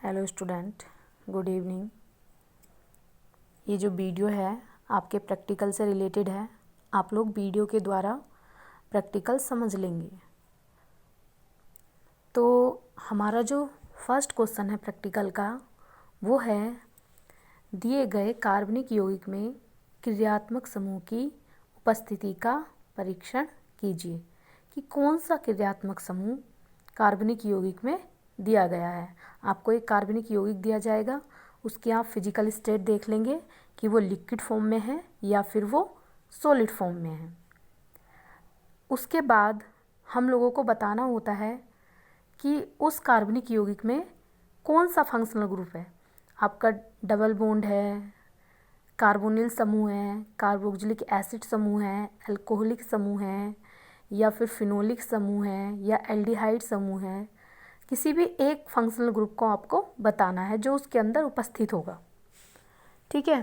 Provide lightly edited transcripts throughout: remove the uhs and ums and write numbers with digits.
Hello student, good evening. ये जो video है आपके प्रैक्टिकल से रिलेटेड है। आप लोग वीडियो के द्वारा प्रैक्टिकल समझ लेंगे। तो हमारा जो फर्स्ट क्वेश्चन है प्रैक्टिकल का वो है, दिए गए कार्बनिक यौगिक में क्रियात्मक समूह की उपस्थिति का परीक्षण कीजिए कि कौन सा क्रियात्मक समूह कार्बनिक यौगिक में दिया गया है। आपको एक कार्बनिक यौगिक दिया जाएगा, उसकी आप फिजिकल स्टेट देख लेंगे कि वो लिक्विड फॉर्म में है या फिर वो सॉलिड फॉर्म में है। उसके बाद हम लोगों को बताना होता है कि उस कार्बनिक यौगिक में कौन सा फंक्शनल ग्रुप है। आपका डबल बॉन्ड है, कार्बोनिल समूह है, कार्बोक्जिलिक एसिड समूह है, अल्कोहलिक समूह है, या फिर फिनोलिक समूह है, या एल्डिहाइड समूह है। किसी भी एक फंक्शनल ग्रुप को आपको बताना है जो उसके अंदर उपस्थित होगा। ठीक है,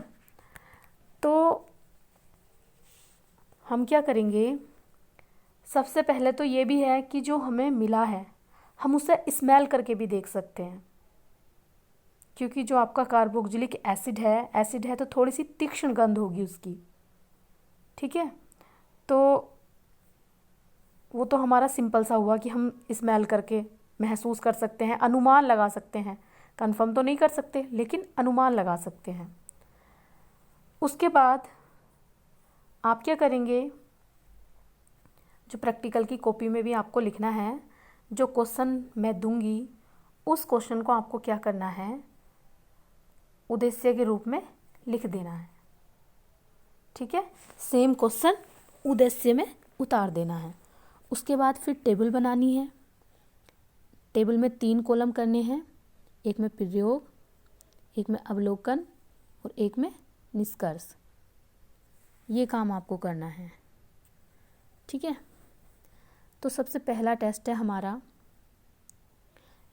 तो हम क्या करेंगे, सबसे पहले तो ये भी है कि जो हमें मिला है हम उसे स्मेल करके भी देख सकते हैं, क्योंकि जो आपका कार्बोक्जिलिक एसिड है तो थोड़ी सी तीक्ष्ण गंध होगी उसकी। ठीक है, तो वो तो हमारा सिंपल सा हुआ कि हम स्मेल करके महसूस कर सकते हैं, अनुमान लगा सकते हैं। कंफर्म तो नहीं कर सकते लेकिन अनुमान लगा सकते हैं। उसके बाद आप क्या करेंगे, जो प्रैक्टिकल की कॉपी में भी आपको लिखना है, जो क्वेश्चन मैं दूंगी उस क्वेश्चन को आपको क्या करना है, उद्देश्य के रूप में लिख देना है। ठीक है, सेम क्वेश्चन उद्देश्य में उतार देना है। उसके बाद फिर टेबल बनानी है। टेबल में 3 कॉलम करने हैं, एक में प्रयोग, एक में अवलोकन और एक में निष्कर्ष। ये काम आपको करना है। ठीक है, तो सबसे पहला टेस्ट है हमारा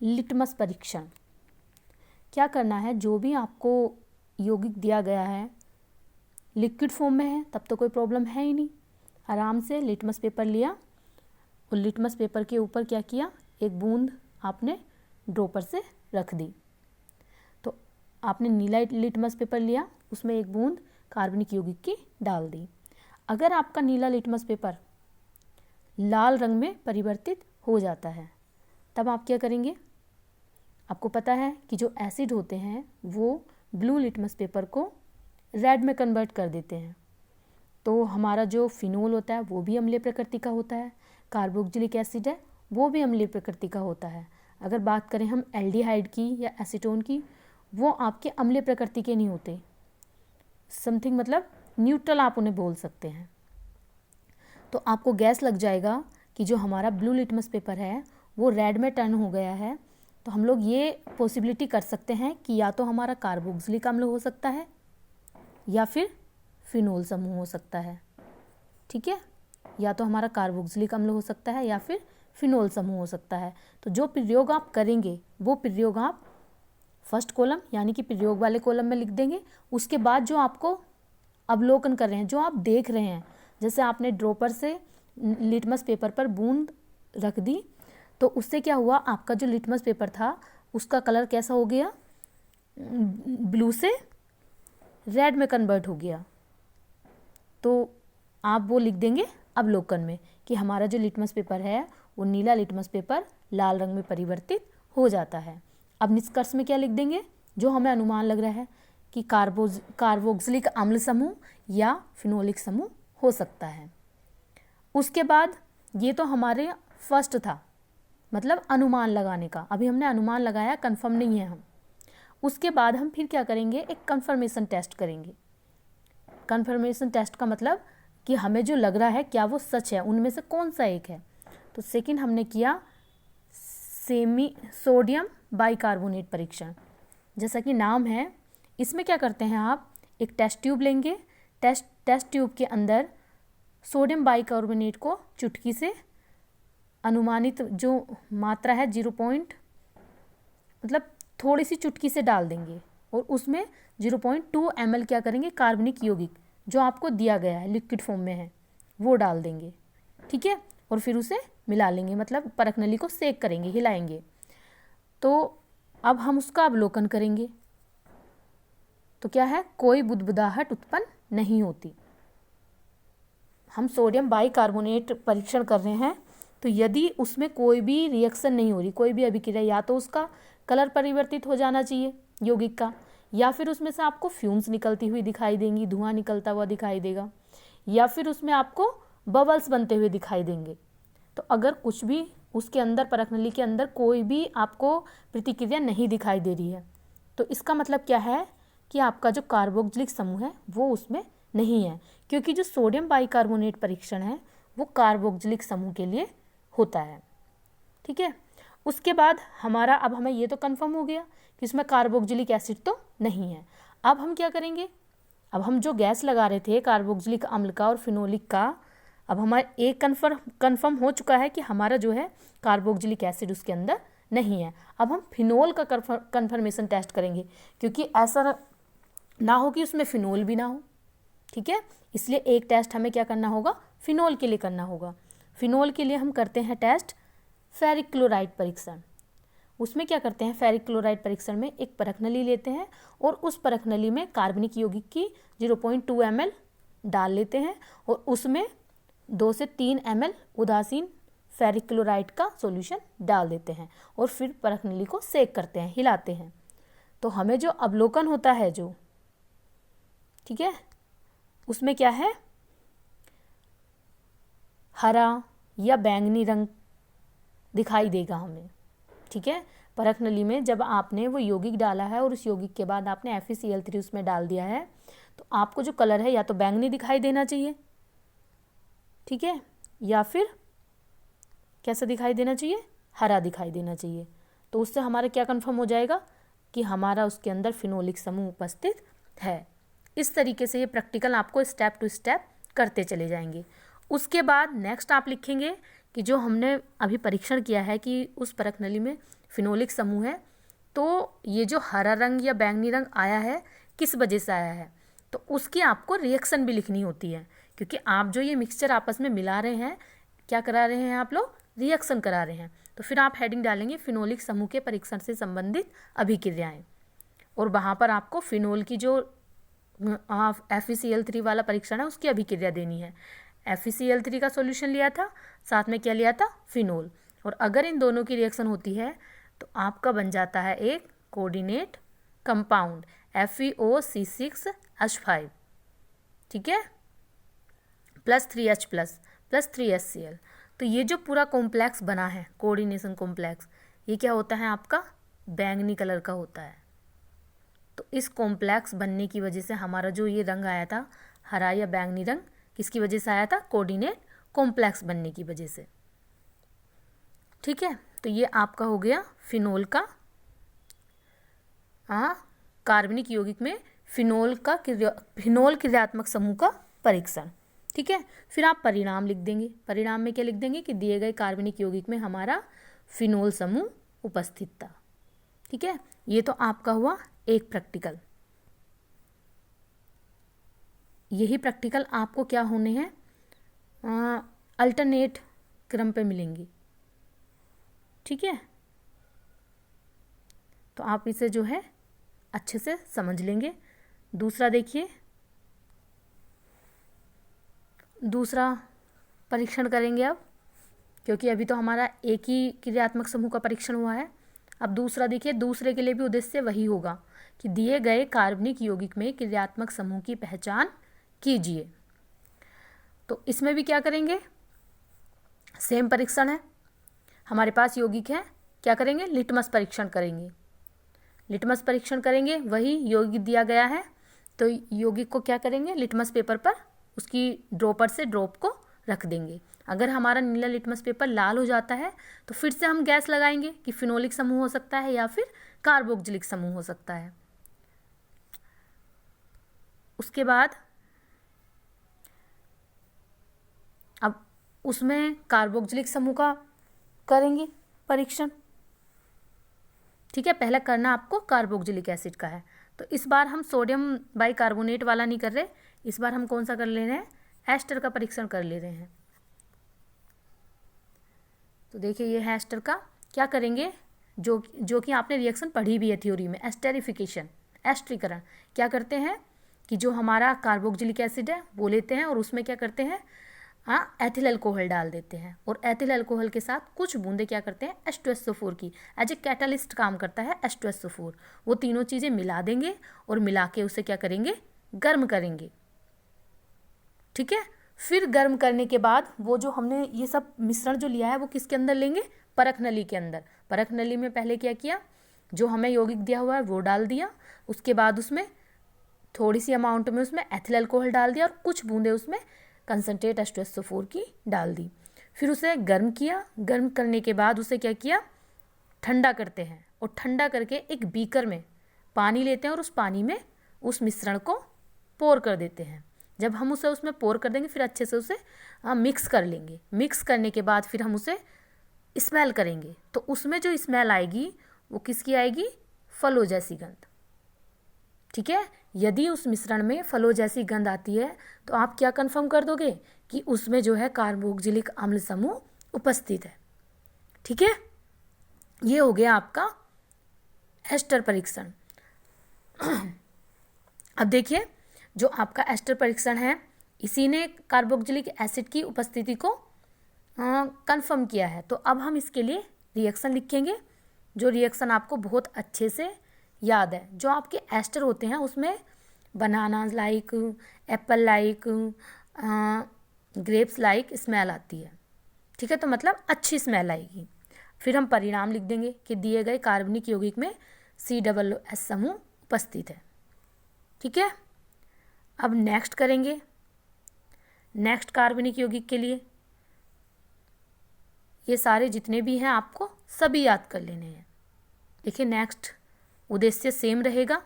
लिटमस परीक्षण। क्या करना है, जो भी आपको यौगिक दिया गया है लिक्विड फॉर्म में है तब तो कोई प्रॉब्लम है ही नहीं। आराम से लिटमस पेपर लिया और लिटमस पेपर के ऊपर क्या किया, एक बूंद आपने ड्रॉपर से रख दी। तो आपने नीला लिटमस पेपर लिया, उसमें एक बूंद कार्बनिक यौगिक की डाल दी। अगर आपका नीला लिटमस पेपर लाल रंग में परिवर्तित हो जाता है तब आप क्या करेंगे, आपको पता है कि जो एसिड होते हैं वो ब्लू लिटमस पेपर को रेड में कन्वर्ट कर देते हैं। तो हमारा जो फिनोल होता है वो भी अम्लीय प्रकृति का होता है, कार्बोक्जिलिक एसिड है वो भी अम्लीय प्रकृति का होता है। अगर बात करें हम एल्डिहाइड की या एसीटोन की, वो आपके अम्लीय प्रकृति के नहीं होते, समथिंग मतलब न्यूट्रल आप उन्हें बोल सकते हैं। तो आपको गैस लग जाएगा कि जो हमारा ब्लू लिटमस पेपर है वो रेड में टर्न हो गया है। तो हम लोग ये पॉसिबिलिटी कर सकते हैं कि या तो हमारा कार्बोक्जिलिक अम्ल हो सकता है या फिर फिनोल समूह हो सकता है। ठीक है, या तो हमारा कार्बोक्जिलिक अम्ल हो सकता है या फिर फिनोल समूह हो सकता है। तो जो प्रयोग आप करेंगे वो प्रयोग आप फर्स्ट कॉलम यानी कि प्रयोग वाले कॉलम में लिख देंगे। उसके बाद जो आपको अवलोकन कर रहे हैं, जो आप देख रहे हैं, जैसे आपने ड्रॉपर से लिटमस पेपर पर बूंद रख दी तो उससे क्या हुआ, आपका जो लिटमस पेपर था उसका कलर कैसा हो गया, ब्लू से रेड में कन्वर्ट हो गया। तो आप वो लिख देंगे अवलोकन में कि हमारा जो लिटमस पेपर है वो नीला लिटमस पेपर लाल रंग में परिवर्तित हो जाता है। अब निष्कर्ष में क्या लिख देंगे, जो हमें अनुमान लग रहा है कि कार्बोक्जिलिक अम्ल समूह या फिनोलिक समूह हो सकता है। उसके बाद ये तो हमारे फर्स्ट था, मतलब अनुमान लगाने का। अभी हमने अनुमान लगाया, कंफर्म नहीं है हम। उसके बाद हम फिर क्या करेंगे, एक कंफर्मेशन टेस्ट करेंगे। कंफर्मेशन टेस्ट का मतलब कि हमें जो लग रहा है क्या वो सच है, उनमें से कौन सा एक है। तो सेकंड हमने किया सेमी सोडियम बाइकार्बोनेट परीक्षण। जैसा कि नाम है, इसमें क्या करते हैं, आप एक टेस्ट ट्यूब लेंगे, टेस्ट ट्यूब के अंदर सोडियम बाइकार्बोनेट को चुटकी से अनुमानित जो मात्रा है 0. मतलब थोड़ी सी चुटकी से डाल देंगे और उसमें 0.2 ml क्या करेंगे, कार्बनिक यौगिक जो आपको दिया गया है लिक्विड फॉर्म में है वो डाल देंगे। ठीक है, और फिर उसे मिला लेंगे, मतलब परख नली को सेक करेंगे, हिलाएंगे। तो अब हम उसका अवलोकन करेंगे। तो क्या है, कोई बुदबुदाहट उत्पन्न नहीं होती। हम सोडियम बाइकार्बोनेट परीक्षण कर रहे हैं, तो यदि उसमें कोई भी रिएक्शन नहीं हो रही, कोई भी अभिक्रिया, या तो उसका कलर परिवर्तित हो जाना चाहिए यौगिक का, या फिर उसमें से आपको फ्यूम्स निकलती हुई दिखाई देंगी, धुआं निकलता हुआ दिखाई देगा, या फिर उसमें आपको बबल्स बनते हुए दिखाई देंगे। तो अगर कुछ भी उसके अंदर, परख नली के अंदर कोई भी आपको प्रतिक्रिया नहीं दिखाई दे रही है, तो इसका मतलब क्या है कि आपका जो कार्बोक्जिलिक समूह है वो उसमें नहीं है, क्योंकि जो सोडियम बाइकार्बोनेट परीक्षण है वो कार्बोक्जिलिक समूह के लिए होता है। ठीक है, उसके बाद हमारा, अब हमें ये तो कंफर्म हो गया कि इसमें कार्बोक्जिलिक एसिड तो नहीं है। अब हम क्या करेंगे, अब हम जो गैस लगा रहे थे कार्बोक्जिलिक अम्ल का और फिनोलिक का, अब हमारा एक कन्फर्म हो चुका है कि हमारा जो है कार्बोक्जिलिक एसिड उसके अंदर नहीं है। अब हम फिनोल का कन्फर्मेशन टेस्ट करेंगे, क्योंकि ऐसा ना हो कि उसमें फिनोल भी ना हो। ठीक है, इसलिए एक टेस्ट हमें क्या करना होगा, फिनोल के लिए करना होगा। फिनोल के लिए हम करते हैं टेस्ट फेरिक क्लोराइड परीक्षण। उसमें क्या करते हैं, फेरिक क्लोराइड परीक्षण में एक परख नली लेते हैं और उस परख नली में कार्बनिक यौगिक की 0.2 ml डाल लेते हैं और उसमें 2 से 3 ml उदासीन फेरिक क्लोराइड का सॉल्यूशन डाल देते हैं और फिर परख नली को सेक करते हैं, हिलाते हैं। तो हमें जो अवलोकन होता है जो, ठीक है, उसमें क्या है, हरा या बैंगनी रंग दिखाई देगा हमें। ठीक है, परख नली में जब आपने वो यौगिक डाला है और उस यौगिक के बाद आपने FeCl3 उसमें डाल दिया है, तो आपको जो कलर है या तो बैंगनी दिखाई देना चाहिए, ठीक है, या फिर कैसा दिखाई देना चाहिए, हरा दिखाई देना चाहिए। तो उससे हमारा क्या कंफर्म हो जाएगा कि हमारा उसके अंदर फिनोलिक समूह उपस्थित है। इस तरीके से ये प्रैक्टिकल आपको स्टेप टू स्टेप करते चले जाएंगे। उसके बाद नेक्स्ट आप लिखेंगे कि जो हमने अभी परीक्षण किया है कि उस परख नली में फिनोलिक समूह है, तो ये जो हरा रंग या बैंगनी रंग आया है किस वजह से आया है, तो उसकी आपको रिएक्शन भी लिखनी होती है, क्योंकि आप जो ये मिक्सचर आपस में मिला रहे हैं, क्या करा रहे हैं आप लोग, रिएक्शन करा रहे हैं। तो फिर आप हेडिंग डालेंगे फिनोलिक समूह के परीक्षण से संबंधित अभिक्रियाएं, और वहाँ पर आपको फिनोल की जो FeCl3 वाला परीक्षण है उसकी अभिक्रिया देनी है। FeCl3 का सॉल्यूशन लिया था, साथ में क्या लिया था, फिनोल, और अगर इन दोनों की रिएक्शन होती है तो आपका बन जाता है एक कोऑर्डिनेट कंपाउंड FeOC6H5, ठीक है, प्लस 3H प्लस 3HCl। तो ये जो पूरा कॉम्प्लेक्स बना है, कोऑर्डिनेशन कॉम्प्लेक्स, ये क्या होता है, आपका बैंगनी कलर का होता है। तो इस कॉम्प्लेक्स बनने की वजह से हमारा जो ये रंग आया था, हरा या बैंगनी रंग, किसकी वजह से आया था, कोऑर्डिनेट कॉम्प्लेक्स बनने की वजह से। ठीक है, तो ये आपका हो गया फिनोल का, कार्बनिक यौगिक में फिनोल क्रियात्मक समूह का परीक्षण। ठीक है, फिर आप परिणाम लिख देंगे। परिणाम में क्या लिख देंगे कि दिए गए कार्बनिक यौगिक में हमारा फिनोल समूह उपस्थित था। ठीक है, ये तो आपका हुआ एक प्रैक्टिकल। यही प्रैक्टिकल आपको क्या होने हैं, अल्टरनेट क्रम पे मिलेंगी। ठीक है, तो आप इसे जो है अच्छे से समझ लेंगे। दूसरा देखिए, दूसरा परीक्षण करेंगे अब, क्योंकि अभी तो हमारा एक ही क्रियात्मक समूह का परीक्षण हुआ है। अब दूसरा देखिए, दूसरे के लिए भी उद्देश्य वही होगा कि दिए गए कार्बनिक यौगिक में क्रियात्मक समूह की पहचान कीजिए। तो इसमें भी क्या करेंगे, सेम परीक्षण है, हमारे पास यौगिक है, क्या करेंगे, लिटमस परीक्षण करेंगे। लिटमस परीक्षण करेंगे, वही यौगिक दिया गया है, तो यौगिक को क्या करेंगे, लिटमस पेपर पर उसकी ड्रॉपर से ड्रॉप को रख देंगे। अगर हमारा नीला लिटमस पेपर लाल हो जाता है तो फिर से हम गैस लगाएंगे कि फिनोलिक समूह हो सकता है या फिर कार्बोक्जिलिक समूह हो सकता है। उसके बाद अब उसमें कार्बोक्जिलिक समूह का करेंगे परीक्षण। ठीक है, पहले करना आपको कार्बोक्जिलिक एसिड का है। तो इस बार हम सोडियम बाइकार्बोनेट वाला नहीं कर रहे, इस बार हम कौन सा कर ले रहे हैं, एस्टर का परीक्षण कर ले रहे हैं। तो देखिए ये है एस्टर का, क्या करेंगे, जो कि आपने रिएक्शन पढ़ी भी है थ्योरी में, एस्टेरिफिकेशन, एस्टरीकरण। क्या करते हैं कि जो हमारा कार्बोक्सिलिक एसिड है वो लेते हैं और उसमें क्या करते हैं, एथिल अल्कोहल डाल देते हैं, और एथिल अल्कोहल के साथ कुछ बूंदे क्या करते हैं, H2SO4 की एज ए कैटलिस्ट काम करता है H2SO4। वो तीनों चीज़ें मिला देंगे और मिला के उसे क्या करेंगे, गर्म करेंगे। ठीक है, फिर गर्म करने के बाद वो जो हमने ये सब मिश्रण जो लिया है वो किसके अंदर लेंगे, परख नली के अंदर। परख नली में पहले क्या किया, जो हमें यौगिक दिया हुआ है वो डाल दिया, उसके बाद उसमें थोड़ी सी अमाउंट में उसमें एथिल अल्कोहल डाल दिया और कुछ बूंदे उसमें कंसनट्रेट H2SO4 की डाल दी। फिर उसे गर्म किया, गर्म करने के बाद उसे क्या किया, ठंडा करते हैं, और ठंडा करके एक बीकर में पानी लेते हैं और उस पानी में उस मिश्रण को पोर कर देते हैं। जब हम उसे उसमें पोर कर देंगे फिर अच्छे से उसे मिक्स कर लेंगे। मिक्स करने के बाद फिर हम उसे स्मेल करेंगे, तो उसमें जो स्मेल आएगी वो किसकी आएगी, फलों जैसी गंध। ठीक है, यदि उस मिश्रण में फलों जैसी गंध आती है तो आप क्या कंफर्म कर दोगे कि उसमें जो है कार्बोक्सिलिक अम्ल समूह उपस्थित है। ठीक है, ये हो गया आपका एस्टर परीक्षण। अब देखिए, जो आपका एस्टर परीक्षण है इसी ने कार्बोक्सिलिक एसिड की उपस्थिति को कंफर्म किया है। तो अब हम इसके लिए रिएक्शन लिखेंगे, जो रिएक्शन आपको बहुत अच्छे से याद है। जो आपके एस्टर होते हैं उसमें banana like, apple like, grapes like smell आती है। ठीक है, तो मतलब अच्छी स्मेल आएगी। फिर हम परिणाम लिख देंगे कि दिए गए कार्बनिक यौगिक में COOH समूह उपस्थित है। ठीक है, अब नेक्स्ट करेंगे। नेक्स्ट कार्बनिक यौगिक के लिए ये सारे जितने भी हैं आपको सभी याद कर लेने हैं। देखिए, नेक्स्ट उद्देश्य सेम रहेगा,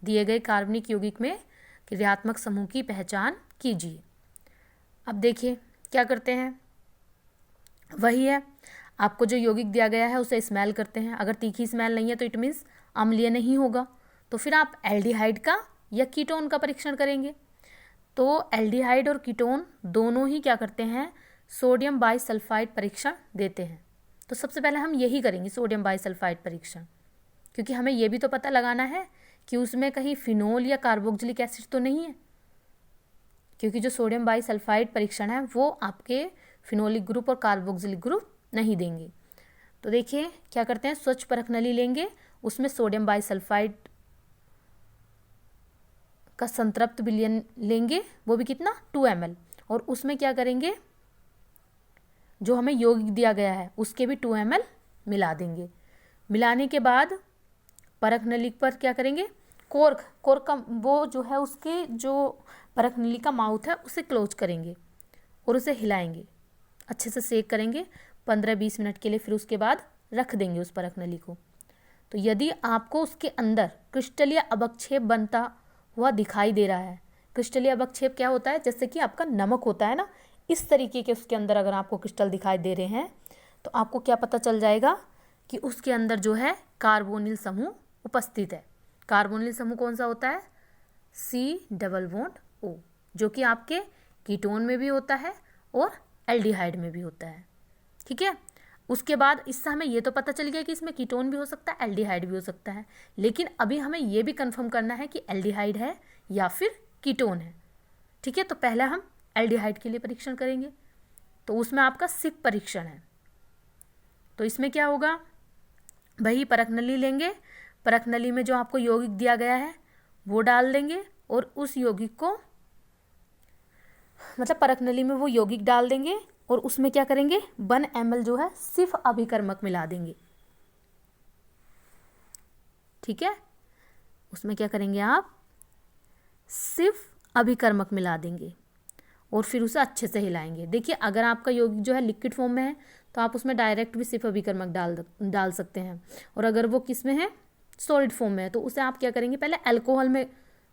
दिए गए कार्बनिक यौगिक में क्रियात्मक समूह की पहचान कीजिए। अब देखिए क्या करते हैं, वही है, आपको जो यौगिक दिया गया है उसे स्मेल करते हैं। अगर तीखी स्मेल नहीं है तो इट मीन्स अम्लीय नहीं होगा, तो फिर आप एल्डिहाइड का या कीटोन का परीक्षण करेंगे। तो एल्डिहाइड और कीटोन दोनों ही क्या करते हैं, सोडियम बाइसल्फाइड परीक्षण देते हैं। तो सबसे पहले हम यही करेंगे, सोडियम बाइसल्फाइड परीक्षण, क्योंकि हमें ये भी तो पता लगाना है कि उसमें कहीं फिनोल या कार्बोक्सिलिक एसिड तो नहीं है, क्योंकि जो सोडियम बाइसल्फाइड परीक्षण है वो आपके फिनोलिक ग्रुप और कार्बोक्सिलिक ग्रुप नहीं देंगे। तो देखिए क्या करते हैं, स्वच्छ परख नली लेंगे, उसमें सोडियम बाइसल्फाइड का संतृप्त विलयन लेंगे, वो भी कितना 2 ml, और उसमें क्या करेंगे, जो हमें यौगिक दिया गया है उसके भी 2 ml मिला देंगे। मिलाने के बाद परख नली पर क्या करेंगे, कोर्क का वो जो है उसके जो परख नली का माउथ है उसे क्लोज करेंगे और उसे हिलाएंगे, अच्छे से सेक करेंगे 15-20 मिनट के लिए। फिर उसके बाद रख देंगे उस परख नली को। तो यदि आपको उसके अंदर क्रिस्टलीय अवक्षेप बनता हुआ दिखाई दे रहा है, क्रिस्टलीय अवक्षेप क्या होता है, जैसे कि आपका नमक होता है ना, इस तरीके के उसके अंदर अगर आपको क्रिस्टल दिखाई दे रहे हैं तो आपको क्या पता चल जाएगा कि उसके अंदर जो है कार्बोनिल समूह उपस्थित है। कार्बोनिल समूह कौन सा होता है, C+O, जो कि आपके कीटोन में भी होता है और एल्डिहाइड में भी होता है। ठीक है, उसके बाद इससे हमें ये तो पता चल गया कि इसमें कीटोन भी हो सकता है, एल्डिहाइड भी हो सकता है, लेकिन अभी हमें ये भी कंफर्म करना है कि एल्डिहाइड है या फिर कीटोन है। ठीक है, तो पहले हम एल्डिहाइड के लिए परीक्षण करेंगे, तो उसमें आपका सिप परीक्षण है। तो इसमें क्या होगा, वही परख नली लेंगे, परख नली में जो आपको यौगिक दिया गया है वो डाल देंगे और उस यौगिक को, मतलब परख नली में वो यौगिक डाल देंगे और उसमें क्या करेंगे, 1 ml जो है सिर्फ अभिकर्मक मिला देंगे। ठीक है, उसमें क्या करेंगे आप, सिर्फ अभिकर्मक मिला देंगे और फिर उसे अच्छे से हिलाएंगे। देखिए, अगर आपका यौगिक जो है लिक्विड फॉर्म में है तो आप उसमें डायरेक्ट भी सिर्फ अभिकर्मक डाल सकते हैं, और अगर वो किस में है, सॉलिड फॉर्म में है, तो उसे आप क्या करेंगे, पहले अल्कोहल में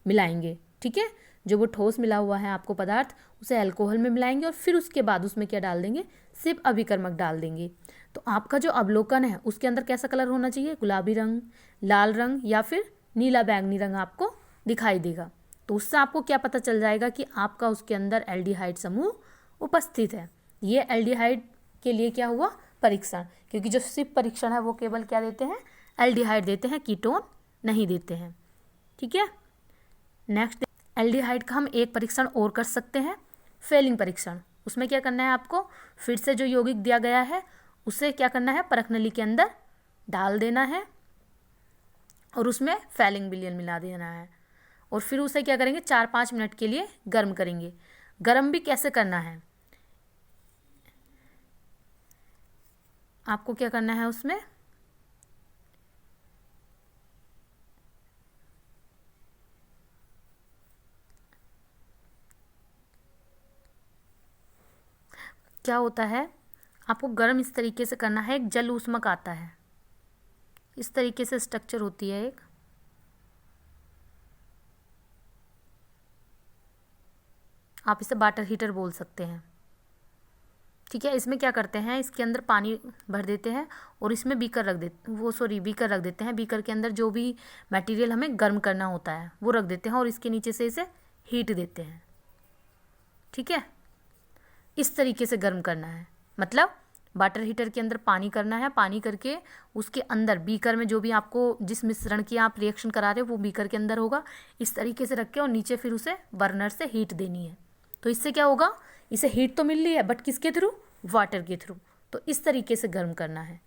मिलाएंगे। ठीक है, जो वो ठोस मिला हुआ है आपको पदार्थ उसे अल्कोहल में मिलाएंगे और फिर उसके बाद उसमें क्या डाल देंगे, सिर्फ अभिकर्मक डाल देंगे। तो आपका जो अवलोकन है उसके अंदर कैसा कलर होना चाहिए, गुलाबी रंग, लाल रंग या फिर नीला बैंगनी रंग आपको दिखाई देगा। तो उससे आपको क्या पता चल जाएगा कि आपका उसके अंदर एल्डिहाइड समूह उपस्थित है। ये एल्डिहाइड के लिए क्या हुआ, परीक्षण, क्योंकि जो सिप परीक्षण है वो केवल क्या देते हैं, एल्डिहाइड देते हैं, कीटोन नहीं देते हैं। ठीक है, नेक्स्ट एल्डिहाइड का हम एक परीक्षण और कर सकते हैं, फेलिंग परीक्षण। उसमें क्या करना है आपको, फिर से जो यौगिक दिया गया है उसे क्या करना है, परख नली के अंदर डाल देना है और उसमें फेलिंग विलयन मिला देना है और फिर उसे क्या करेंगे, 4-5 मिनट के लिए गर्म करेंगे। गर्म भी कैसे करना है, आपको क्या करना है, उसमें क्या होता है, आपको गर्म इस तरीके से करना है, एक जल ऊष्मक आता है, इस तरीके से स्ट्रक्चर होती है एक, आप इसे वाटर हीटर बोल सकते हैं। ठीक है, इसमें क्या करते हैं, इसके अंदर पानी भर देते हैं और इसमें बीकर रख देते बीकर रख देते हैं। बीकर के अंदर जो भी मटेरियल हमें गर्म करना होता है वो रख देते हैं और इसके नीचे से इसे हीट देते हैं। ठीक है, इस तरीके से गर्म करना है, मतलब वाटर हीटर के अंदर पानी करना है, पानी करके उसके अंदर बीकर में जो भी आपको जिस मिश्रण की आप रिएक्शन करा रहे हो वो बीकर के अंदर होगा, इस तरीके से रख के और नीचे फिर उसे बर्नर से हीट देनी है। तो इससे क्या होगा, इसे हीट तो मिल रही है बट किसके थ्रू, वाटर के थ्रू। तो इस तरीके से गर्म करना है।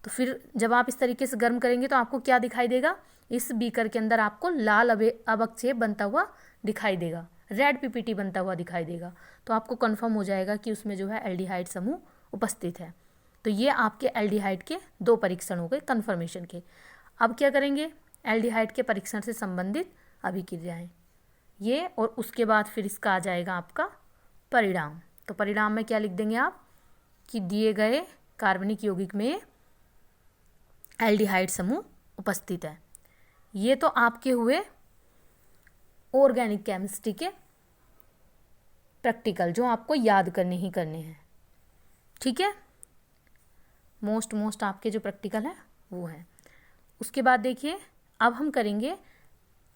तो फिर जब आप इस तरीके से गर्म करेंगे तो आपको क्या दिखाई देगा, इस बीकर के अंदर आपको लाल अवक्षेप बनता हुआ दिखाई देगा, रेड पीपीटी बनता हुआ दिखाई देगा। तो आपको कंफर्म हो जाएगा कि उसमें जो है एल्डिहाइड समूह उपस्थित है। तो ये आपके एल्डिहाइड के 2 परीक्षण हो गए कन्फर्मेशन के। अब क्या करेंगे, एल्डिहाइड के परीक्षण से संबंधित अभिक्रियाएं ये, और उसके बाद फिर इसका आ जाएगा आपका परिणाम। तो परिणाम में क्या लिख देंगे आप कि दिए गए कार्बनिक यौगिक में एल्डिहाइड समूह उपस्थित है। ये तो आपके हुए ऑर्गेनिक केमिस्ट्री के प्रैक्टिकल जो आपको याद करने ही करने हैं। ठीक है, मोस्ट आपके जो प्रैक्टिकल है वो है। उसके बाद देखिए अब हम करेंगे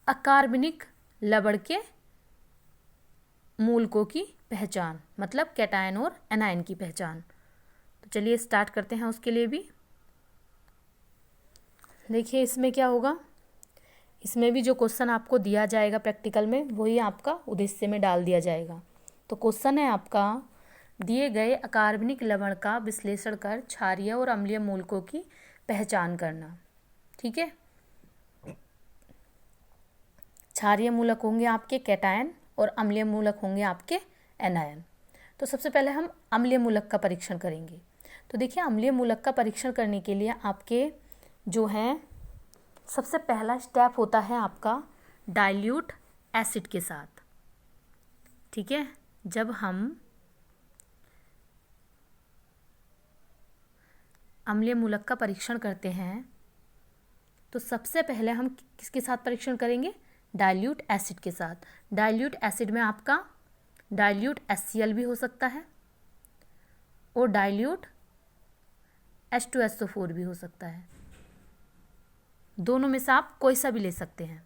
अकार्बनिक लवण के मूलकों की पहचान, मतलब कैटायन और एनायन की पहचान। तो चलिए स्टार्ट करते हैं उसके लिए भी। देखिए इसमें क्या होगा, इसमें भी जो क्वेश्चन आपको दिया जाएगा प्रैक्टिकल में वही आपका उद्देश्य में डाल दिया जाएगा। तो क्वेश्चन है आपका, दिए गए अकार्बनिक लवण का विश्लेषण कर क्षारीय और अम्लीय मूलकों की पहचान करना। ठीक है, क्षारीय मूलक होंगे आपके कैटायन और अम्लीय मूलक होंगे आपके एनायन। तो सबसे पहले हम अम्लीय मूलक का परीक्षण करेंगे। तो देखिए अम्लीय मूलक का परीक्षण करने के लिए आपके जो हैं सबसे पहला स्टेप होता है आपका डाइल्यूट एसिड के साथ। ठीक है, जब हम अम्लीय मूलक का परीक्षण करते हैं तो सबसे पहले हम किसके साथ परीक्षण करेंगे, डाइल्यूट एसिड के साथ। डाइल्यूट एसिड में आपका डाइल्यूट HCl भी हो सकता है और डाइल्यूट H2SO4 भी हो सकता है। दोनों में से आप कोई सा भी ले सकते हैं।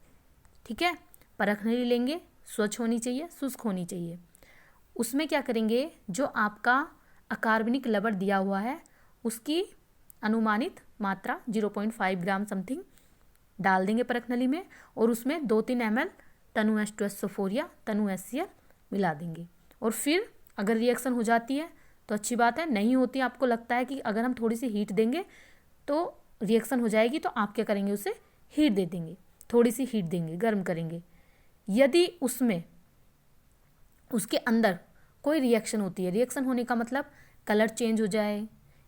ठीक है, परख नहीं लेंगे, स्वच्छ होनी चाहिए, शुष्क होनी चाहिए। उसमें क्या करेंगे, जो आपका अकार्बनिक लवण दिया हुआ है उसकी अनुमानित मात्रा 0.5 ग्राम समथिंग डाल देंगे परख नली में और उसमें 2-3 ml तनु H2SO4 या तनु HCl मिला देंगे। और फिर अगर रिएक्शन हो जाती है तो अच्छी बात है, नहीं होती आपको लगता है कि अगर हम थोड़ी सी हीट देंगे तो रिएक्शन हो जाएगी, तो आप क्या करेंगे, उसे हीट दे देंगे, थोड़ी सी हीट देंगे, गर्म करेंगे। यदि उसमें उसके अंदर कोई रिएक्शन होती है, रिएक्शन होने का मतलब कलर चेंज हो जाए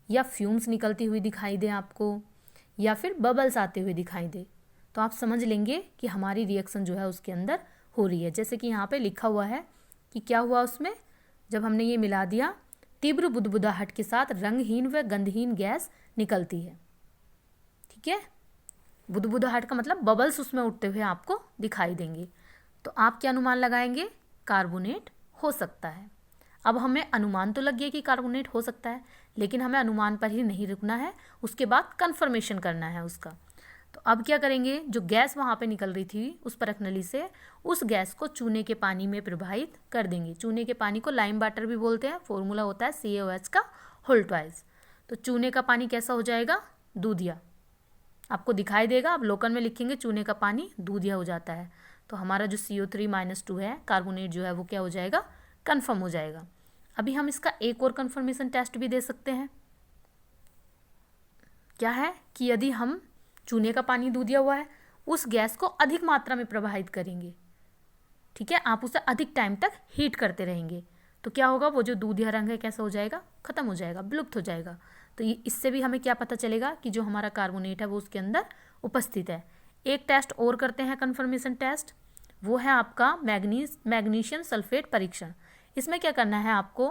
या फ्यूम्स निकलती हुई दिखाई दे आपको या फिर बबल्स आते हुए दिखाई दे, तो आप समझ लेंगे कि हमारी रिएक्शन जो है उसके अंदर हो रही है। जैसे कि यहाँ पे लिखा हुआ है कि क्या हुआ उसमें, जब हमने ये मिला दिया, तीव्र बुदबुदाहट के साथ रंगहीन व गंधहीन गैस निकलती है। ठीक है, बुदबुदाहट का मतलब बबल्स उसमें उठते हुए आपको दिखाई देंगे। तो आप क्या अनुमान लगाएंगे, कार्बोनेट हो सकता है। अब हमें अनुमान तो लग गया कि कार्बोनेट हो सकता है, लेकिन हमें अनुमान पर ही नहीं रुकना है, उसके बाद कंफर्मेशन करना है उसका। तो अब क्या करेंगे, जो गैस वहाँ पे निकल रही थी उस परख नली से, उस गैस को चूने के पानी में प्रवाहित कर देंगे। चूने के पानी को लाइम वाटर भी बोलते हैं, फॉर्मूला होता है CaOH का होल ट्वाइस। तो चूने का पानी कैसा हो जाएगा? दूधिया। आपको दिखाई देगा, आप लोकल में लिखेंगे चूने का पानी दूधिया हो जाता है। तो हमारा जो CO3-2 है, कार्बोनेट जो है वो क्या हो जाएगा? कन्फर्म हो जाएगा। अभी हम इसका एक और कन्फर्मेशन टेस्ट भी दे सकते हैं। क्या है कि यदि हम चूने का पानी दूधिया हुआ है, उस गैस को अधिक मात्रा में प्रवाहित करेंगे, ठीक है, आप उसे अधिक टाइम तक हीट करते रहेंगे, तो क्या होगा? वो जो दूधिया रंग है कैसा हो जाएगा? खत्म हो जाएगा, विलुप्त हो जाएगा। तो ये इससे भी हमें क्या पता चलेगा कि जो हमारा कार्बोनेट है वो उसके अंदर उपस्थित है। एक टेस्ट और करते हैं, कन्फर्मेशन टेस्ट, वो है आपका मैग्नीशियम सल्फेट परीक्षण। इसमें क्या करना है आपको?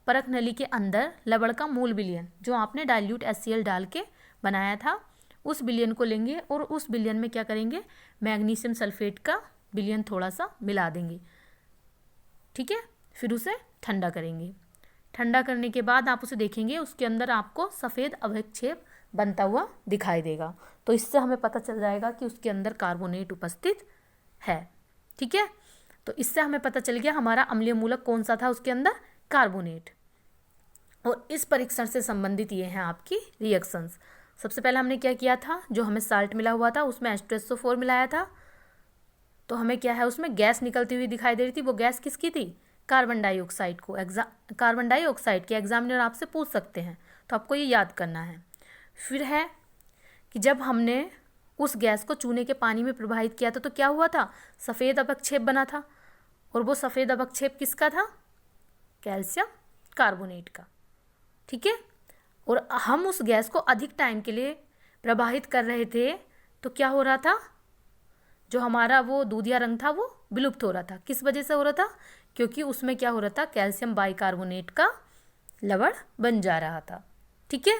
परख नली के अंदर लवण का मूल विलयन जो आपने डाइल्यूट HCl डाल के बनाया था, उस विलयन को लेंगे और उस विलयन में क्या करेंगे? मैग्नीशियम सल्फेट का विलयन थोड़ा सा मिला देंगे, ठीक है। फिर उसे ठंडा करेंगे। ठंडा करने के बाद आप उसे देखेंगे, उसके अंदर आपको सफ़ेद अवक्षेप बनता हुआ दिखाई देगा। तो इससे हमें पता चल जाएगा कि उसके अंदर कार्बोनेट उपस्थित है, ठीक है। तो इससे हमें पता चल गया हमारा अम्लीय मूलक कौन सा था उसके अंदर? कार्बोनेट। और इस परीक्षण से संबंधित ये हैं आपकी रिएक्शंस। सबसे पहले हमने क्या किया था? जो हमें साल्ट मिला हुआ था उसमें H2SO4 मिलाया था, तो हमें क्या है उसमें गैस निकलती हुई दिखाई दे रही थी। वो गैस किसकी थी? कार्बन डाइऑक्साइड को। कार्बन डाइऑक्साइड के एग्जामिनर आपसे पूछ सकते हैं, तो आपको ये याद करना है। फिर है कि जब हमने उस गैस को चूने के पानी में प्रवाहित किया था तो क्या हुआ था? सफ़ेद अवक्षेप बना था, और वो सफ़ेद अवक्षेप किसका था? कैल्शियम कार्बोनेट का, ठीक है। और हम उस गैस को अधिक टाइम के लिए प्रवाहित कर रहे थे, तो क्या हो रहा था? जो हमारा वो दूधिया रंग था वो विलुप्त हो रहा था। किस वजह से हो रहा था? क्योंकि उसमें क्या हो रहा था? कैल्शियम बाइकार्बोनेट का लवण बन जा रहा था, ठीक है।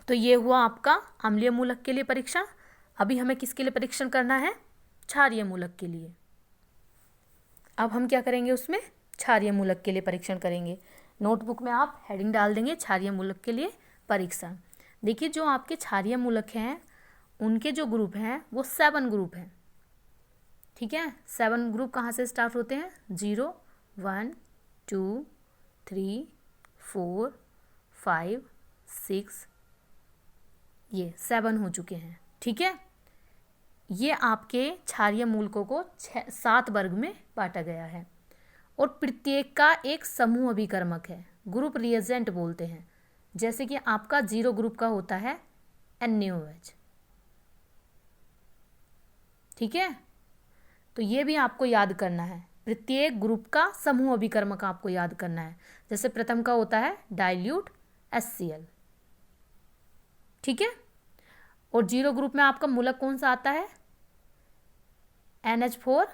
तो ये हुआ आपका अम्लीय मूलक के लिए परीक्षण। अभी हमें किसके लिए परीक्षण करना है? क्षारीय मूलक के लिए। अब हम क्या करेंगे? उसमें क्षारीय मूलक के लिए परीक्षण करेंगे। नोटबुक में आप हेडिंग डाल देंगे क्षारीय मूलक के लिए परीक्षण। देखिए, जो आपके क्षारीय मूलक हैं उनके जो ग्रुप हैं वो 7 ग्रुप हैं, ठीक है। 7 ग्रुप कहाँ से स्टार्ट होते हैं? 0, 1, 2, 3, 4, 5, 6, ये 7 हो चुके हैं, ठीक है। ये आपके क्षारीय मूलकों को 7 वर्ग में बांटा गया है, और प्रत्येक का एक समूह अभिकर्मक है, ग्रुप रिएजेंट बोलते हैं। जैसे कि आपका 0 ग्रुप का होता है NaOH, ठीक है। तो ये भी आपको याद करना है, प्रत्येक ग्रुप का समूह अभिकर्मक आपको याद करना है। जैसे प्रथम का होता है डाइल्यूट HCl, ठीक है। और 0 ग्रुप में आपका मूलक कौन सा आता है? NH4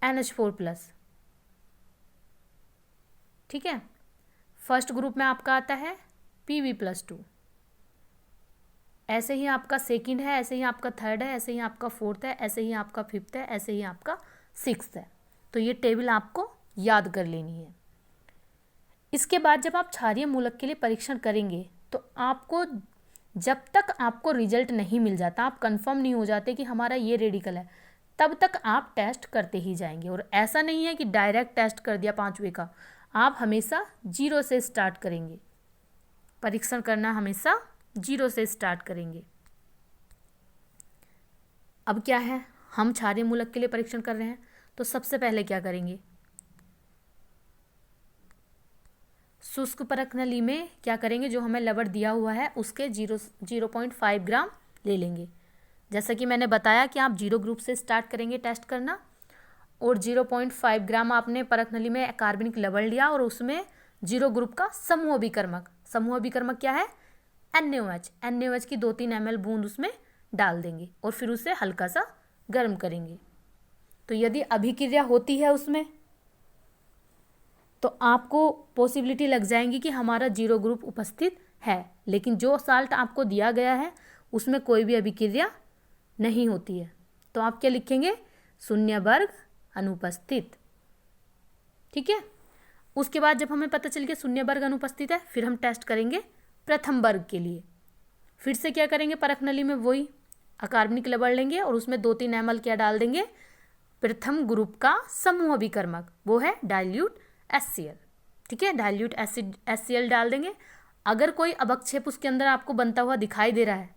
NH4+, ठीक है। फर्स्ट ग्रुप में आपका आता है Pb+2। ऐसे ही आपका सेकंड है, ऐसे ही आपका थर्ड है, ऐसे ही आपका फोर्थ है, ऐसे ही आपका फिफ्थ है, ऐसे ही आपका सिक्स्थ है। तो ये टेबल आपको याद कर लेनी है। इसके बाद जब आप क्षारीय मूलक के लिए परीक्षण करेंगे तो आपको, जब तक आपको रिजल्ट नहीं मिल जाता, आप कंफर्म नहीं हो जाते कि हमारा ये रेडिकल है, तब तक आप टेस्ट करते ही जाएंगे। और ऐसा नहीं है कि डायरेक्ट टेस्ट कर दिया 5वें का, आप हमेशा 0 से स्टार्ट करेंगे। परीक्षण करना हमेशा 0 से स्टार्ट करेंगे। अब क्या है, हम क्षारीय मूलक के लिए परीक्षण कर रहे हैं, तो सबसे पहले क्या करेंगे? शुष्क परख नली में क्या करेंगे? जो हमें लवण दिया हुआ है उसके 0.5 ग्राम ले लेंगे। जैसा कि मैंने बताया कि आप 0 ग्रुप से स्टार्ट करेंगे टेस्ट करना, और 0.5 ग्राम आपने परख नली में कार्बनिक लवण लिया और उसमें 0 ग्रुप का समूह अभिकर्मक क्या है? NaOH की 2-3 ml बूंद उसमें डाल देंगे और फिर उसे हल्का सा गर्म करेंगे। तो यदि अभिक्रिया होती है उसमें, तो आपको पॉसिबिलिटी लग जाएंगी कि हमारा 0 ग्रुप उपस्थित है। लेकिन जो साल्ट आपको दिया गया है उसमें कोई भी अभिक्रिया नहीं होती है, तो आप क्या लिखेंगे? 0 वर्ग अनुपस्थित, ठीक है। उसके बाद जब हमें पता चल गया 0 वर्ग अनुपस्थित है, फिर हम टेस्ट करेंगे प्रथम वर्ग के लिए। फिर से क्या करेंगे? परख नली में वही अकार्बनिक लवण लेंगे और उसमें 2-3 ml क्या डाल देंगे? प्रथम ग्रुप का समूह अभिकर्मक, वो है डाइल्यूट HCl। ठीक है, डाइल्यूट एसिड HCl डाल देंगे। अगर कोई अवक्षेप उसके अंदर आपको बनता हुआ दिखाई दे रहा है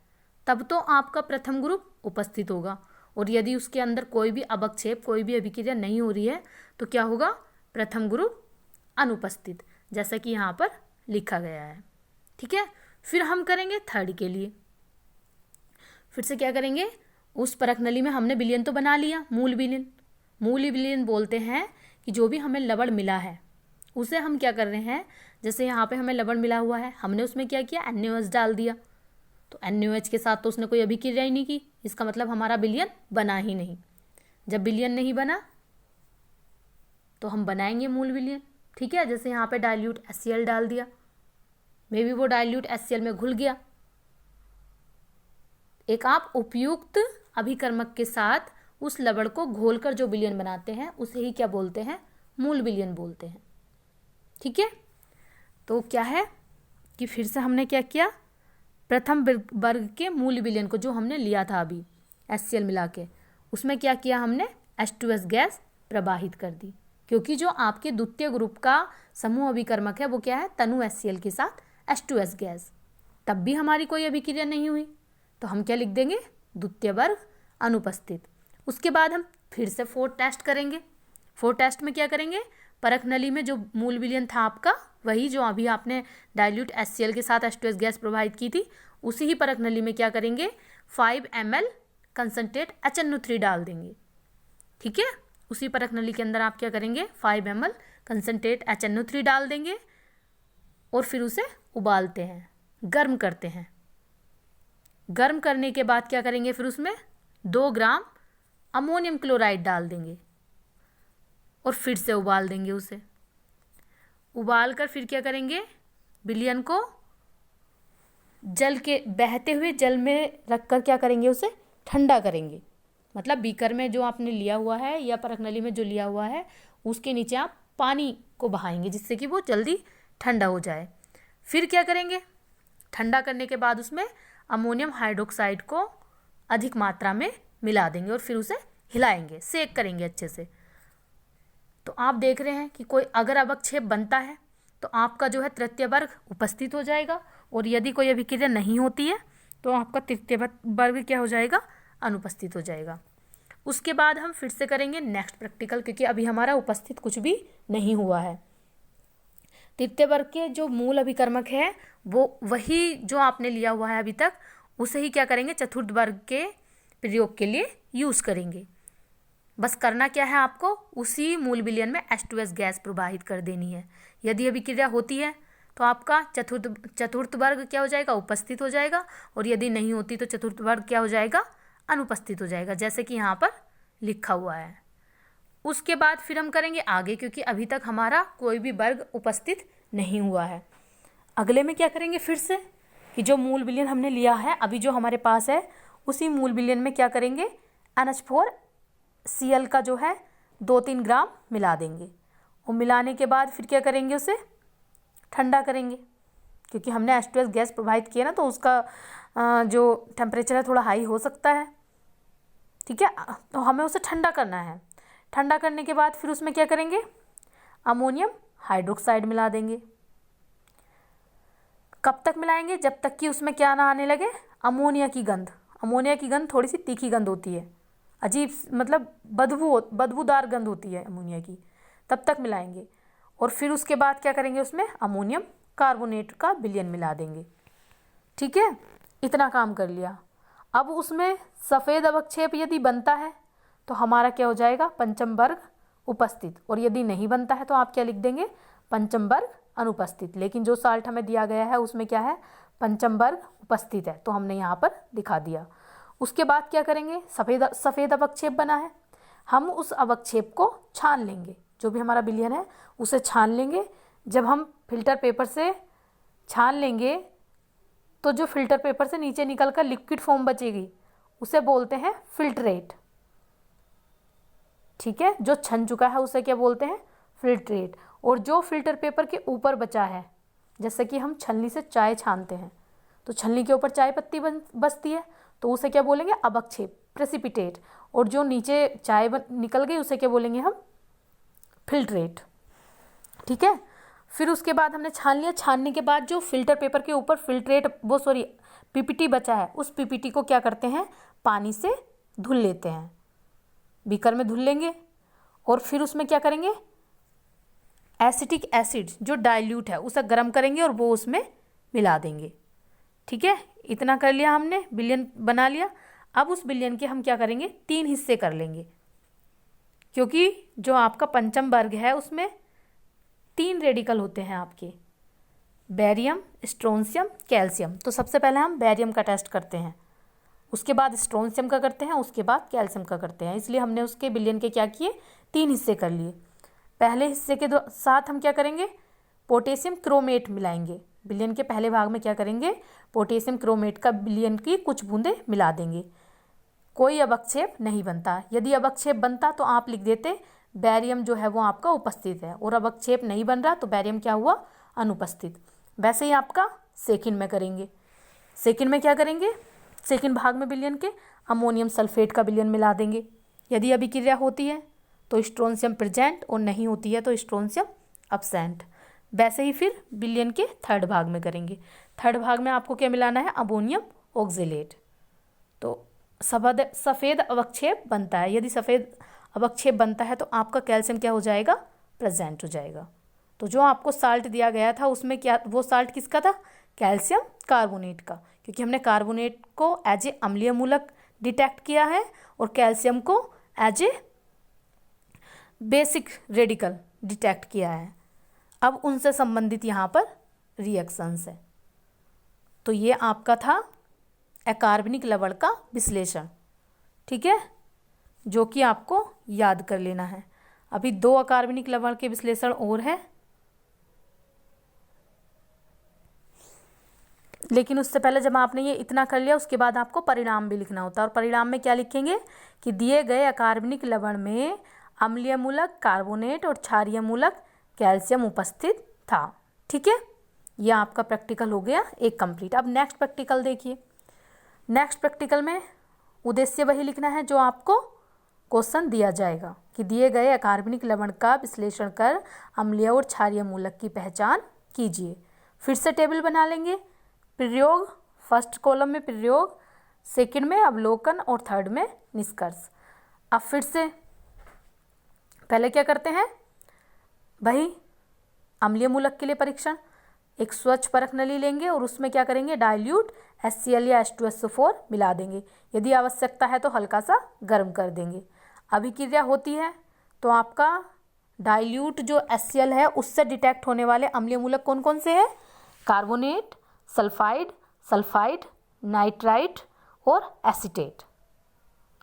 तब तो आपका प्रथम ग्रुप उपस्थित होगा, और यदि उसके अंदर कोई भी अवक्षेप, कोई भी अभिक्रिया नहीं हो रही है तो क्या होगा, प्रथम ग्रुप अनुपस्थित, जैसा कि यहाँ पर लिखा गया है। ठीक है, फिर हम करेंगे थर्ड के लिए। फिर से क्या करेंगे, उस परख नली में हमने विलयन तो बना लिया, मूल विलयन। मूल विलयन बोलते हैं कि जो भी हमें लवण मिला है उसे हम क्या कर रहे हैं, जैसे यहाँ पे हमें लवण मिला हुआ है, हमने उसमें क्या किया, NaOH डाल दिया। तो NaOH के साथ तो उसने कोई अभिक्रिया ही नहीं की, इसका मतलब हमारा विलयन बना ही नहीं। जब विलयन नहीं बना तो हम बनाएंगे मूल विलयन। ठीक है, जैसे यहाँ पे डाइल्यूट HCl डाल दिया, मे बी वो डाइल्यूट HCl में घुल गया। एक आप उपयुक्त अभिकर्मक के साथ उस लवण को घोलकर जो विलयन बनाते हैं उसे ही क्या बोलते हैं, मूल विलयन बोलते हैं। ठीक है, तो क्या है कि फिर से हमने क्या किया, प्रथम वर्ग के मूल विलयन को जो हमने लिया था अभी HCl मिला के, उसमें क्या किया हमने, H2S गैस प्रवाहित कर दी, क्योंकि जो आपके द्वितीय ग्रुप का समूह अभिकर्मक है वो क्या है, तनु HCl के साथ H2S गैस। तब भी हमारी कोई अभिक्रिया नहीं हुई तो हम क्या लिख देंगे, द्वितीय वर्ग अनुपस्थित। उसके बाद हम फिर से फोर्थ टेस्ट करेंगे। फोर्थ टेस्ट में क्या करेंगे, परख नली में जो मूल विलयन था आपका, वही जो अभी आपने डाइल्यूट HCl के साथ H2S गैस प्रवाहित की थी, उसी ही परख नली में क्या करेंगे, 5 ml कंसनट्रेट HNO3 डाल देंगे। ठीक है, उसी परख नली के अंदर आप क्या करेंगे, 5 ml कंसनट्रेट HNO3 डाल देंगे और फिर उसे उबालते हैं, गर्म करते हैं। गर्म करने के बाद क्या करेंगे, फिर उसमें 2 ग्राम अमोनियम क्लोराइड डाल देंगे और फिर से उबाल देंगे उसे। उबाल कर फिर क्या करेंगे, विलयन को जल के, बहते हुए जल में रखकर क्या करेंगे, उसे ठंडा करेंगे। मतलब बीकर में जो आपने लिया हुआ है या परख नली में जो लिया हुआ है उसके नीचे आप पानी को बहाएंगे जिससे कि वो जल्दी ठंडा हो जाए। फिर क्या करेंगे, ठंडा करने के बाद उसमें अमोनियम हाइड्रोक्साइड को अधिक मात्रा में मिला देंगे और फिर उसे हिलाएंगे, सेक करेंगे अच्छे से। तो आप देख रहे हैं कि कोई अगर अवक्षेप बनता है तो आपका जो है तृतीय वर्ग उपस्थित हो जाएगा, और यदि कोई अभिक्रिया नहीं होती है तो आपका तृतीय वर्ग क्या हो जाएगा, अनुपस्थित हो जाएगा। उसके बाद हम फिर से करेंगे नेक्स्ट प्रैक्टिकल, क्योंकि अभी हमारा उपस्थित कुछ भी नहीं हुआ है। तृतीय वर्ग के जो मूल अभिकर्मक है वो वही जो आपने लिया हुआ है अभी तक, उसे ही क्या करेंगे, चतुर्थ वर्ग के प्रयोग के लिए यूज करेंगे। बस करना क्या है आपको, उसी मूल विलयन में H2S गैस प्रवाहित कर देनी है। यदि अभिक्रिया होती है तो आपका चतुर्थ वर्ग क्या हो जाएगा, उपस्थित हो जाएगा, और यदि नहीं होती तो चतुर्थ वर्ग क्या हो जाएगा, अनुपस्थित हो जाएगा, जैसे कि यहाँ पर लिखा हुआ है। उसके बाद फिर हम करेंगे आगे, क्योंकि अभी तक हमारा कोई भी वर्ग उपस्थित नहीं हुआ है। अगले में क्या करेंगे, फिर से कि जो मूल विलयन हमने लिया है अभी जो हमारे पास है, उसी मूल विलयन में क्या करेंगे, NH4Cl का जो है 2-3 ग्राम मिला देंगे, और मिलाने के बाद फिर क्या करेंगे, उसे ठंडा करेंगे, क्योंकि हमने H2S गैस प्रवाहित किया ना, तो उसका जो टेम्परेचर है थोड़ा हाई हो सकता है। ठीक है, तो हमें उसे ठंडा करना है। ठंडा करने के बाद फिर उसमें क्या करेंगे, अमोनियम हाइड्रोक्साइड मिला देंगे। कब तक मिलाएंगे, जब तक कि उसमें क्या ना आने लगे, अमोनिया की गंध। अमोनिया की गंध थोड़ी सी तीखी गंध होती है, अजीब, मतलब बदबूदार गंध होती है अमोनिया की, तब तक मिलाएंगे। और फिर उसके बाद क्या करेंगे, उसमें अमोनियम कार्बोनेट का विलयन मिला देंगे। ठीक है, इतना काम कर लिया। अब उसमें सफ़ेद अवक्षेप यदि बनता है तो हमारा क्या हो जाएगा, पंचम वर्ग उपस्थित, और यदि नहीं बनता है तो आप क्या लिख देंगे, पंचम वर्ग अनुपस्थित। लेकिन जो साल्ट हमें दिया गया है उसमें क्या है, पंचम वर्ग उपस्थित है, तो हमने यहाँ पर दिखा दिया। उसके बाद क्या करेंगे, सफ़ेद अवक्षेप बना है, हम उस अवक्षेप को छान लेंगे, जो भी हमारा विलयन है उसे छान लेंगे। जब हम फिल्टर पेपर से छान लेंगे तो जो फिल्टर पेपर से नीचे निकल कर लिक्विड फॉर्म बचेगी उसे बोलते हैं फिल्ट्रेट। ठीक है, जो छन चुका है उसे क्या बोलते हैं, फिल्ट्रेट। और जो फिल्टर पेपर के ऊपर बचा है, जैसे कि हम छलनी से चाय छानते हैं तो छलनी के ऊपर चाय पत्ती बचती है, तो उसे क्या बोलेंगे, अवक्षेप। प्रेसिपिटेट, और जो नीचे चाय निकल गई उसे क्या बोलेंगे हम, फिल्ट्रेट। ठीक है, फिर उसके बाद हमने छान लिया, छानने के बाद जो फिल्टर पेपर के ऊपर पीपीटी बचा है, उस पीपीटी को क्या करते हैं, पानी से धुल लेते हैं, बीकर में धुल लेंगे, और फिर उसमें क्या करेंगे, एसिटिक एसिड जो डाइल्यूट है उसे गर्म करेंगे और वो उसमें मिला देंगे। ठीक है, इतना कर लिया हमने, बिलियन बना लिया। अब उस बिलियन के हम क्या करेंगे, 3 हिस्से कर लेंगे, क्योंकि जो आपका पंचम वर्ग है उसमें 3 रेडिकल होते हैं आपके, बेरियम, स्ट्रोंशियम, कैल्शियम। तो सबसे पहले हम बेरियम का टेस्ट करते हैं, उसके बाद स्ट्रोंशियम का करते हैं, उसके बाद कैल्शियम का करते हैं। इसलिए हमने उसके बिलियन के क्या किए, 3 हिस्से कर लिए। पहले हिस्से के साथ हम क्या करेंगे, पोटेशियम क्रोमेट मिलाएंगे। बिलियन के पहले भाग में क्या करेंगे, पोटेशियम क्रोमेट का बिलियन की कुछ बूंदे मिला देंगे। कोई अवक्षेप नहीं बनता, यदि अवक्षेप बनता तो आप लिख देते बेरियम जो है वो आपका उपस्थित है, और अवक्षेप नहीं बन रहा तो बेरियम क्या हुआ, अनुपस्थित। वैसे ही आपका सेकंड में करेंगे। सेकंड में क्या करेंगे, सेकंड भाग में बिलियन के अमोनियम सल्फेट का बिलियन मिला देंगे। यदि अभिक्रिया होती है तो स्ट्रोंशियम प्रेजेंट, और नहीं होती है तो स्ट्रोंशियम अब्सेंट। वैसे ही फिर बिलियन के थर्ड भाग में करेंगे। थर्ड भाग में आपको क्या मिलाना है, अमोनियम ऑक्जेलेट। तो सफ़ेद अवक्षेप बनता है, यदि सफ़ेद अवक्षेप बनता है तो आपका कैल्शियम क्या हो जाएगा, प्रेजेंट हो जाएगा। तो जो आपको साल्ट दिया गया था उसमें क्या, वो साल्ट किसका था, कैल्शियम कार्बोनेट का, क्योंकि हमने कार्बोनेट को एज ए अम्लीय मूलक डिटेक्ट किया है और कैल्शियम को as a basic radical detect किया है। अब उनसे संबंधित यहाँ पर रिएक्शंस है। तो ये आपका था अकार्बनिक लवण का विश्लेषण। ठीक है, जो कि आपको याद कर लेना है। अभी 2 अकार्बनिक लवण के विश्लेषण और है, लेकिन उससे पहले जब आपने ये इतना कर लिया उसके बाद आपको परिणाम भी लिखना होता है। और परिणाम में क्या लिखेंगे कि दिए गए अकार्बनिक लवण में अम्लीय मूलक कार्बोनेट और क्षारीय मूलक कैल्शियम उपस्थित था। ठीक है, यह आपका प्रैक्टिकल हो गया एक कंप्लीट। अब नेक्स्ट प्रैक्टिकल देखिए। नेक्स्ट प्रैक्टिकल में उद्देश्य वही लिखना है जो आपको क्वेश्चन दिया जाएगा कि दिए गए अकार्बनिक लवण का विश्लेषण कर अम्लीय और क्षारीय मूलक की पहचान कीजिए। फिर से टेबल बना लेंगे। प्रयोग, फर्स्ट कॉलम में प्रयोग, सेकंड में अवलोकन और थर्ड में निष्कर्ष। अब फिर से पहले क्या करते हैं, वही अम्लीय मूलक के लिए परीक्षण। एक स्वच्छ परख नली लेंगे और उसमें क्या करेंगे, डाइल्यूट HCl या H2SO4 मिला देंगे। यदि आवश्यकता है तो हल्का सा गर्म कर देंगे। अभिक्रिया होती है तो आपका डाइल्यूट जो HCl है उससे डिटेक्ट होने वाले अम्लीय मूलक कौन कौन से हैं, कार्बोनेट, सल्फाइड, सल्फाइड, नाइट्राइट और एसीटेट।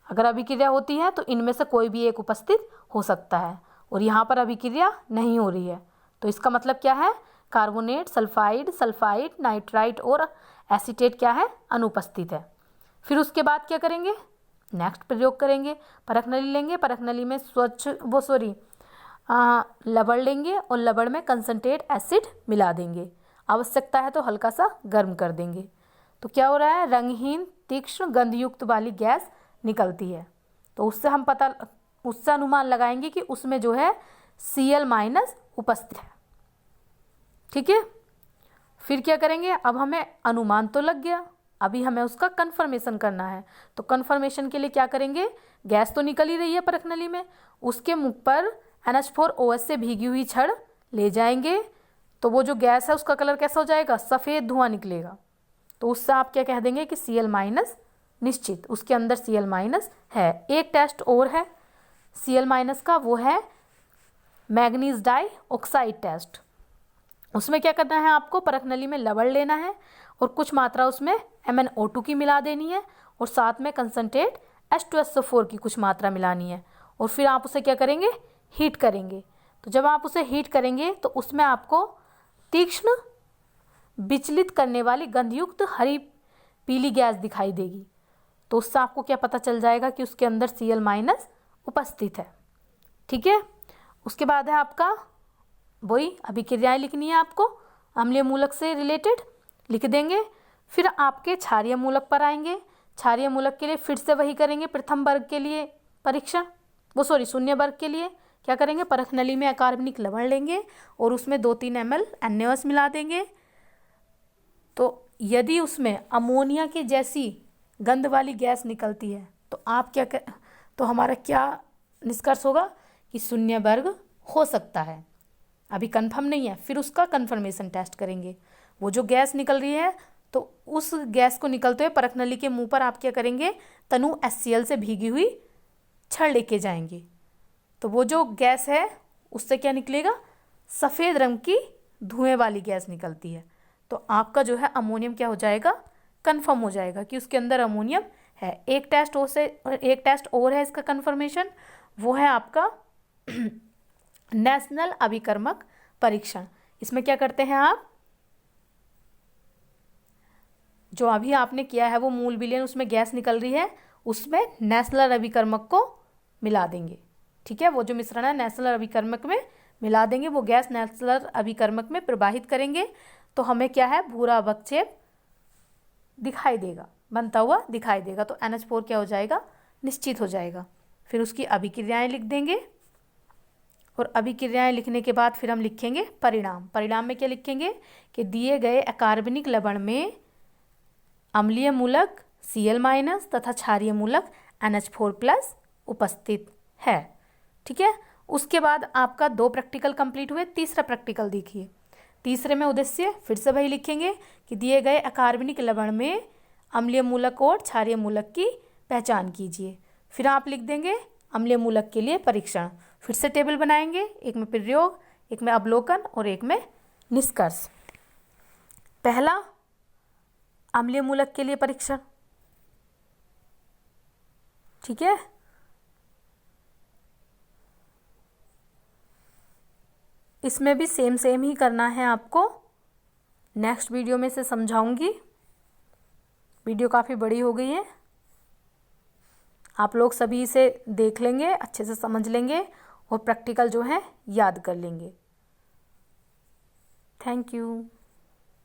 अगर अभिक्रिया होती है तो इनमें से कोई भी एक उपस्थित हो सकता है, और यहाँ पर अभिक्रिया नहीं हो रही है तो इसका मतलब क्या है, कार्बोनेट, सल्फाइड, सल्फाइड, नाइट्राइट और एसीटेट क्या है, अनुपस्थित है। फिर उसके बाद क्या करेंगे, नेक्स्ट प्रयोग करेंगे। परख नली लेंगे, परख नली में लवण लेंगे और लवण में कंसंट्रेट एसिड मिला देंगे। आवश्यकता है तो हल्का सा गर्म कर देंगे। तो क्या हो रहा है, रंगहीन तीक्ष्ण गंधयुक्त वाली गैस निकलती है। तो उससे अनुमान लगाएंगे कि उसमें जो है Cl- उपस्थित है। ठीक है, फिर क्या करेंगे, अब हमें अनुमान तो लग गया, अभी हमें उसका कन्फर्मेशन करना है। तो कन्फर्मेशन के लिए क्या करेंगे, गैस तो निकल ही रही है परख नली में, उसके मुख पर NH4OH से भीगी हुई छड़ ले जाएंगे। तो वो जो गैस है उसका कलर कैसा हो जाएगा, सफ़ेद धुआं निकलेगा। तो उससे आप क्या कह देंगे कि Cl- निश्चित, उसके अंदर Cl- है। एक टेस्ट और है Cl- का, वो है मैग्नीज डाई ऑक्साइड टेस्ट। उसमें क्या करना है, आपको परख नली में लवण लेना है और कुछ मात्रा उसमें MnO2 की मिला देनी है और साथ में कंसंट्रेट H2SO4 की कुछ मात्रा मिलानी है, और फिर आप उसे क्या करेंगे, हीट करेंगे। तो जब आप उसे हीट करेंगे तो उसमें आपको तीक्ष्ण विचलित करने वाली गंधयुक्त हरी पीली गैस दिखाई देगी। तो उससे आपको क्या पता चल जाएगा कि उसके अंदर Cl- उपस्थित है। ठीक है, उसके बाद है आपका वही अभिक्रियाएं लिखनी है आपको, अम्लीय मूलक से रिलेटेड लिख देंगे। फिर आपके क्षारीय मूलक पर आएंगे। क्षारीय मूलक के लिए फिर से वही करेंगे, प्रथम वर्ग के लिए परीक्षण, शून्य वर्ग के लिए क्या करेंगे, परख नली में अकार्बनिक लवण लेंगे और उसमें 2-3 ml NaOH मिला देंगे। तो यदि उसमें अमोनिया के जैसी गंध वाली गैस निकलती है तो आप तो हमारा क्या निष्कर्ष होगा कि शून्य वर्ग हो सकता है। अभी कंफर्म नहीं है, फिर उसका कंफर्मेशन टेस्ट करेंगे। वो जो गैस निकल रही है तो उस गैस को निकलते हुए परख नली के मुंह पर आप क्या करेंगे, तनु HCl से भीगी हुई छड़ लेके जाएंगे। तो वो जो गैस है उससे क्या निकलेगा, सफ़ेद रंग की धुएं वाली गैस निकलती है। तो आपका जो है अमोनियम क्या हो जाएगा, कंफर्म हो जाएगा कि उसके अंदर अमोनियम है। एक टेस्ट और है इसका कंफर्मेशन, वो है आपका नेशनल अभिकर्मक परीक्षण। इसमें क्या करते हैं आप, जो अभी आपने किया है वो मूल विलयन, उसमें गैस निकल रही है, उसमें नेशनल अभिकर्मक को मिला देंगे। ठीक है, वो जो मिश्रण है नेशनल अभिकर्मक में मिला देंगे, वो गैस नेशनल अभिकर्मक में प्रवाहित करेंगे तो हमें क्या है, भूरा अवक्षेप दिखाई देगा, बनता हुआ दिखाई देगा। तो NH4 क्या हो जाएगा, निश्चित हो जाएगा। फिर उसकी अभिक्रियाएं लिख देंगे और अभिक्रियाएं लिखने के बाद फिर हम लिखेंगे परिणाम। परिणाम में क्या लिखेंगे कि दिए गए अकार्बनिक लवण में अम्लीय मूलक Cl- तथा क्षारीय मूलक NH4+ उपस्थित है। ठीक है, उसके बाद आपका 2 प्रैक्टिकल कंप्लीट हुए, तीसरा प्रैक्टिकल देखिए। तीसरे में उद्देश्य फिर से वही लिखेंगे कि दिए गए अकार्बनिक लवण में अम्लीय मूलक और क्षारीय मूलक की पहचान कीजिए। फिर आप लिख देंगे अम्लीय मूलक के लिए परीक्षण। फिर से टेबल बनाएंगे, एक में प्रयोग, एक में अवलोकन और एक में निष्कर्ष। पहला अम्लीय मूलक के लिए परीक्षण। ठीक है, इसमें भी सेम ही करना है आपको। नेक्स्ट वीडियो में से समझाऊंगी। वीडियो काफ़ी बड़ी हो गई है, आप लोग सभी इसे देख लेंगे, अच्छे से समझ लेंगे और प्रैक्टिकल जो है याद कर लेंगे। Thank you.